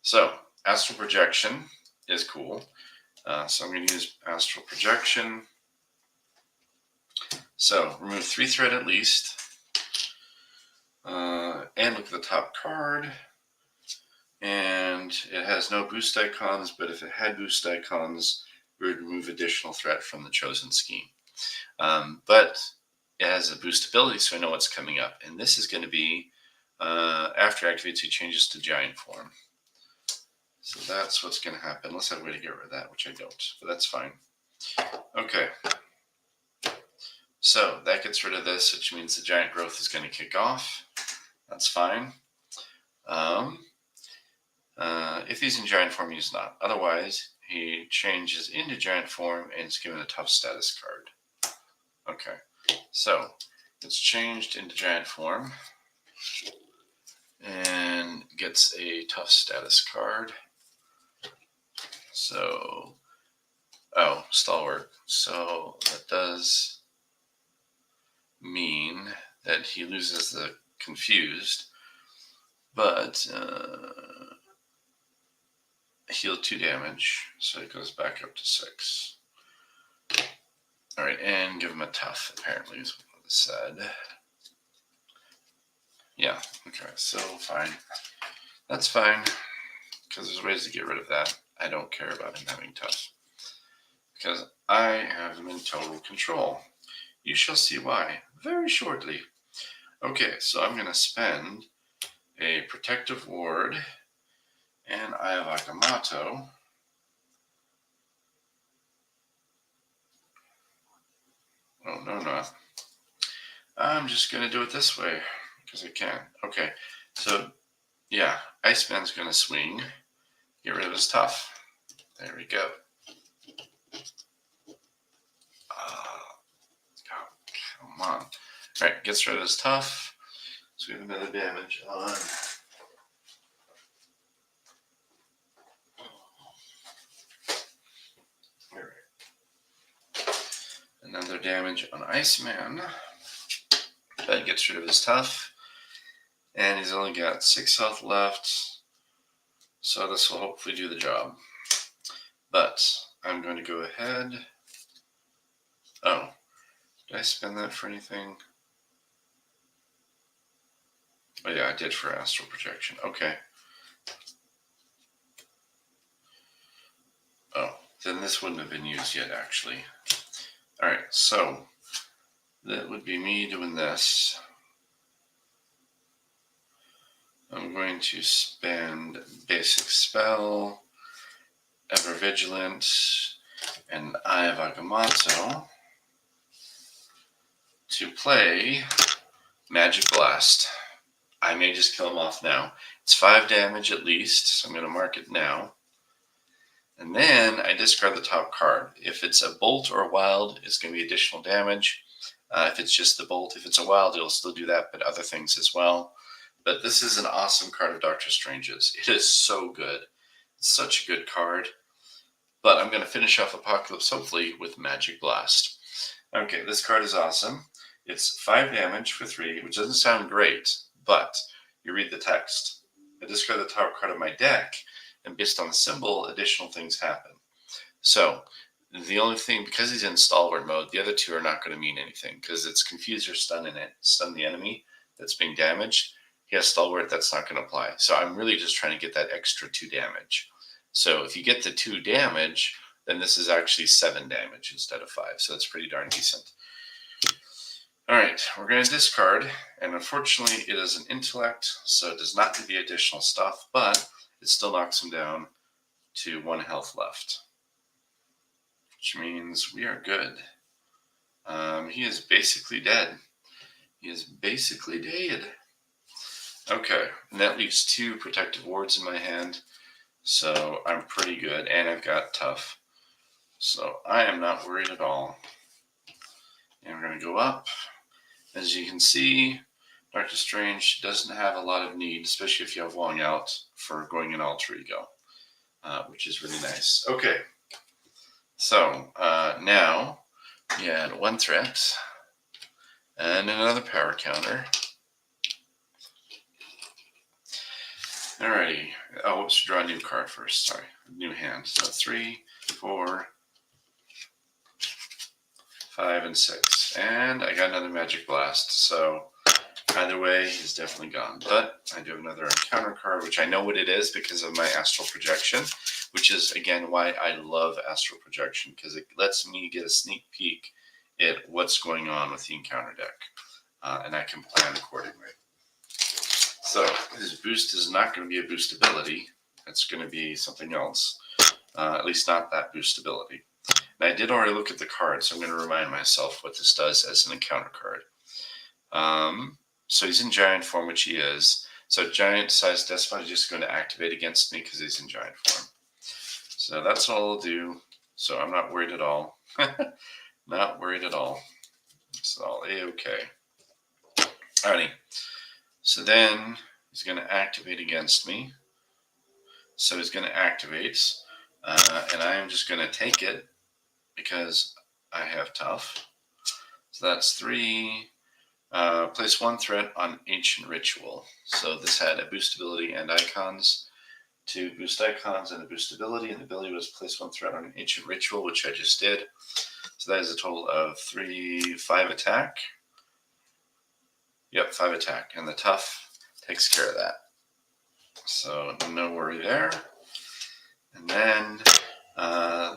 So Astral Projection is cool. So I'm going to use Astral Projection. So remove 3 threat at least. And look at the top card. And it has no boost icons, but if it had boost icons, we would remove additional threat from the chosen scheme. But it has a boost ability, so I know what's coming up. And this is going to be, after activates, he changes to giant form. So that's what's going to happen, unless I have a way to get rid of that, which I don't, but that's fine. Okay. So that gets rid of this, which means the giant growth is going to kick off. That's fine. If he's in giant form, he's not. Otherwise, he changes into giant form and is given a tough status card. Okay. So it's changed into giant form and gets a tough status card. So Oh, stalwart. So that does mean that he loses the confused, but heal 2 damage, so it goes back up to 6. Alright, and give him a tough, apparently, is what it said. Yeah, okay, so fine. That's fine, because there's ways to get rid of that. I don't care about him having tough, because I have him in total control. You shall see why very shortly. Okay, so I'm going to spend a protective ward, and I have Akamoto. Oh, no. I'm just going to do it this way, because I can. Okay, so, yeah, Iceman's going to swing. Get rid of his tough. There we go. Come on. Alright, gets rid of his tough. So we have another damage on. Another damage on Iceman. That gets rid of his tough. And he's only got 6 health left. So this will hopefully do the job. But I'm going to go ahead. Oh, did I spend that for anything? Oh yeah, I did for astral projection. Okay. Oh, then this wouldn't have been used yet, actually. Alright, so that would be me doing this. I'm going to spend basic spell, ever vigilant, and Eye of Agamotto to play Magic Blast. I may just kill him off now. It's 5 damage at least, so I'm going to mark it now. And then I discard the top card. If it's a bolt or a wild, it's going to be additional damage. If it's just the bolt, if it's a wild, it'll still do that, but other things as well. But this is an awesome card of Doctor Strange's. It is so good. It's such a good card. But I'm going to finish off Apocalypse, hopefully, with Magic Blast. Okay, this card is awesome. It's 5 damage for 3, which doesn't sound great, but you read the text. I discard the top card of my deck, and based on the symbol, additional things happen. So, the only thing, because he's in stalwart mode, the other 2 are not going to mean anything, because it's confuse or stun the enemy that's being damaged. He has stalwart, that's not going to apply. So I'm really just trying to get that extra 2 damage. So if you get the 2 damage, then this is actually 7 damage instead of 5. So that's pretty darn decent. Alright, we're going to discard, and unfortunately it is an intellect, so it does not do the additional stuff, but it still knocks him down to 1 health left. Which means we are good. He is basically dead. He is basically dead. Okay, and that leaves 2 protective wards in my hand, so I'm pretty good, and I've got tough. So I am not worried at all. And we're going to go up. As you can see, Doctor Strange doesn't have a lot of need, especially if you have Long Out, for going in Alter Ego, which is really nice. Okay, so now you add 1 threat and another power counter. Alrighty. Oh, let's draw a new card first. Sorry, new hand. So 3, 4, 5, and 6. And I got another Magic Blast. So either way, he's definitely gone. But I do have another encounter card, which I know what it is because of my astral projection, which is, again, why I love astral projection, because it lets me get a sneak peek at what's going on with the encounter deck. And I can plan accordingly. So his boost is not going to be a boost ability. It's going to be something else. At least not that boost ability. And I did already look at the card, so I'm going to remind myself what this does as an encounter card. So he's in giant form, which he is. So giant size despot is just going to activate against me because he's in giant form. So that's all I'll do. So I'm not worried at all. Not worried at all. It's all A-okay. Alrighty. So then he's going to activate against me. So he's going to activate, and I am just going to take it because I have tough. So that's 3. Place 1 threat on Ancient Ritual. So this had a boost ability and icons. 2 boost icons and a boost ability, and the ability was place 1 threat on an Ancient Ritual, which I just did. So that is a total of 5 attack. Yep, 5 attack, and the tough takes care of that. So no worry there. And then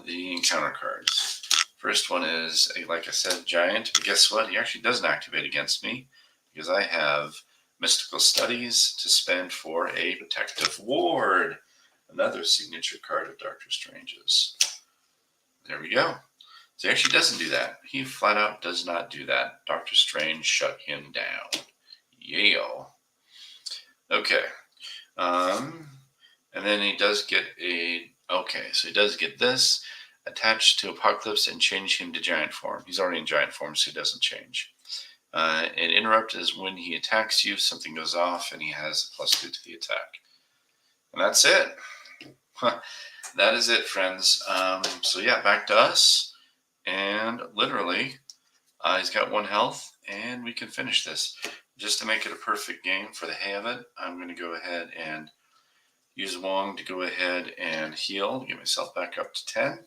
the encounter cards. First one is, like I said, Giant, but guess what? He actually doesn't activate against me because I have Mystical Studies to spend for a Protective Ward, another signature card of Doctor Strange's. There we go. So he actually doesn't do that. He flat out does not do that. Doctor Strange shut him down. Yeah. Okay. And then he does get so he does get this attached to Apocalypse and change him to giant form. He's already in giant form, so he doesn't change. An interrupt is when he attacks you, something goes off, and he has +2 to the attack. And that's it. That is it, friends. So yeah, back to us. And literally, he's got 1 health, and we can finish this. Just to make it a perfect game for the hay of it, I'm going to go ahead and use Wong to go ahead and heal, get myself back up to 10.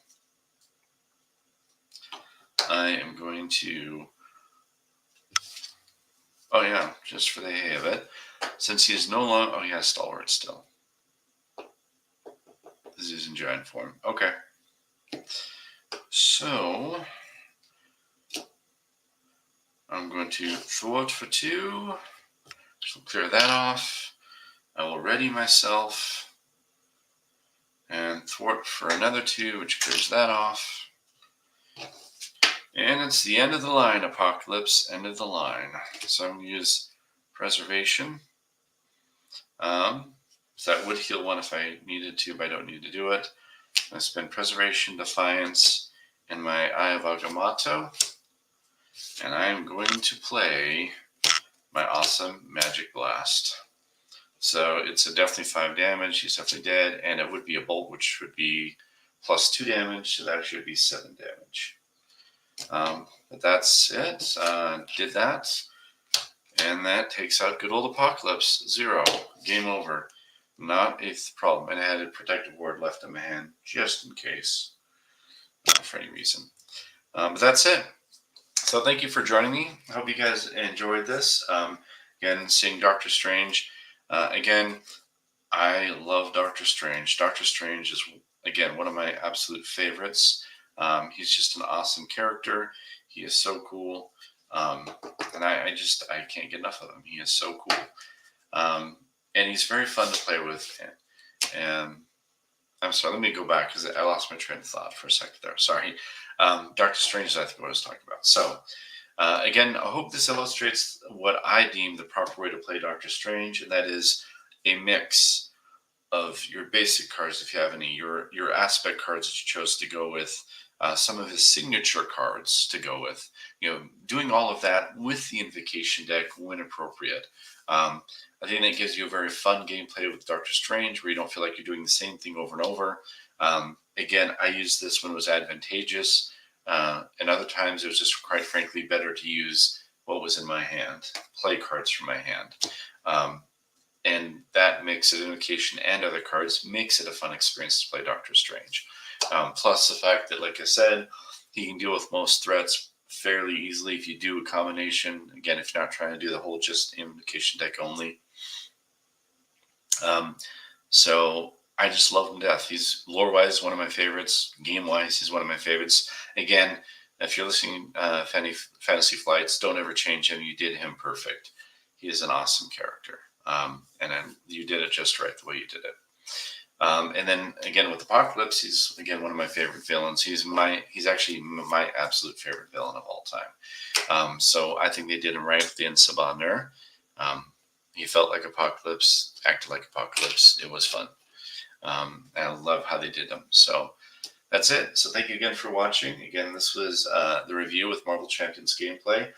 I am going to, just for the hay of it, since he is no longer, he has Stalwart still. This is in giant form. Okay. So, I'm going to thwart for 2. So clear that off. I will ready myself and thwart for another 2, which clears that off. And it's the end of the line, Apocalypse, end of the line. So I'm going to use Preservation. So that would heal 1 if I needed to, but I don't need to do it. I spend Preservation, Defiance, and my Eye of Agamotto. And I am going to play my awesome Magic Blast. So it's definitely 5 damage. He's definitely dead. And it would be a bolt, which would be +2 damage. So that should be 7 damage. But that's it. Did that. And that takes out good old Apocalypse. 0. Game over. Not a problem. And I had a Protective Ward left in my hand just in case. For any reason. But that's it. So thank you for joining me. I hope you guys enjoyed this. Again, seeing Doctor Strange. Again, I love Doctor Strange. Doctor Strange is, again, one of my absolute favorites. He's just an awesome character. He is so cool. And I can't get enough of him. He is so cool. And he's very fun to play with. And I'm sorry, let me go back because I lost my train of thought for a second there. Sorry. Doctor Strange is, I think, what I was talking about. So, again, I hope this illustrates what I deem the proper way to play Doctor Strange, and that is a mix of your basic cards, if you have any, your aspect cards that you chose to go with, some of his signature cards to go with, doing all of that with the Invocation deck when appropriate. I think that gives you a very fun gameplay with Doctor Strange where you don't feel like you're doing the same thing over and over. Again, I used this when it was advantageous, and other times it was just, quite frankly, better to use what was in my hand, play cards from my hand. And that makes it, Invocation and other cards, makes it a fun experience to play Doctor Strange. Plus the fact that, like I said, he can deal with most threats fairly easily if you do a combination. Again, if you're not trying to do the whole just Invocation deck only. So I just love him to death. He's lore-wise one of my favorites. Game-wise, he's one of my favorites. Again, if you're listening Fantasy Flights, don't ever change him. You did him perfect. He is an awesome character. And then you did it just right the way you did it. And then again with Apocalypse, he's again one of my favorite villains. He's actually my absolute favorite villain of all time. So I think they did him right with the end Sabah Nur. He felt like Apocalypse, acted like Apocalypse. It was fun. And I love how they did them. So that's it. So thank you again for watching. Again, this was the review with Marvel Champions gameplay.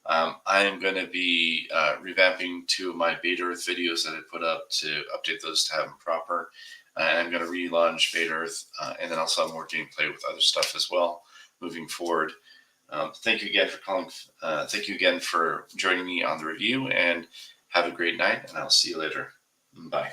I am going to be revamping 2 of my Beta Earth videos that I put up to update those to have them proper. And I'm going to relaunch Beta Earth and then also have more gameplay with other stuff as well. moving forward. Thank you again for calling. Thank you again for joining me on the review, and have a great night, and I'll see you later. Bye.